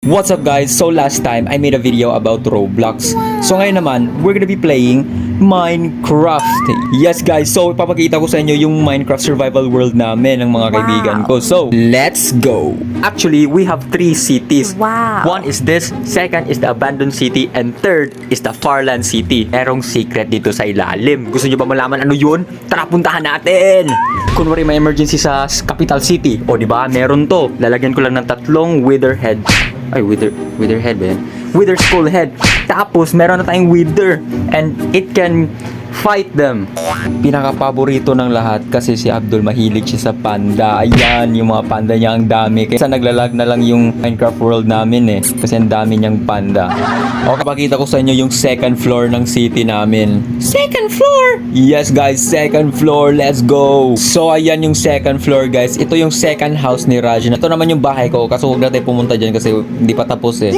What's up guys? So last time I made a video about Roblox. So ngayon naman, we're gonna be playing Minecraft. Yes guys, so ipapakita ko sa inyo yung Minecraft survival world namin ng mga kaibigan ko. So, let's go! Actually, we have 3 cities. Wow. One is this, second is the abandoned city, and third is the Farland city. Merong secret dito sa ilalim. Gusto nyo ba malaman ano yun? Tara, puntahan natin! Kunwari may emergency sa capital city. O diba, meron to. Lalagyan ko lang ng 3 wither head. Ay, wither head ba yan? Wither skull head. Tapos, meron na tayong wither. And it can fight them. Pinaka-paborito ng lahat kasi si Abdul mahilig siya sa panda. Ayan, yung mga panda niya ang dami. Kaya naglalag na lang yung Minecraft world namin eh. Kasi ang dami niyang panda. O, kapakita ko sa inyo yung second floor ng city namin. Second floor? Yes guys, second floor. Let's go! So, ayan yung second floor guys. Ito yung second house ni Rajan. Ito naman yung bahay ko. Kaso huwag natin pumunta dyan kasi hindi pa tapos eh.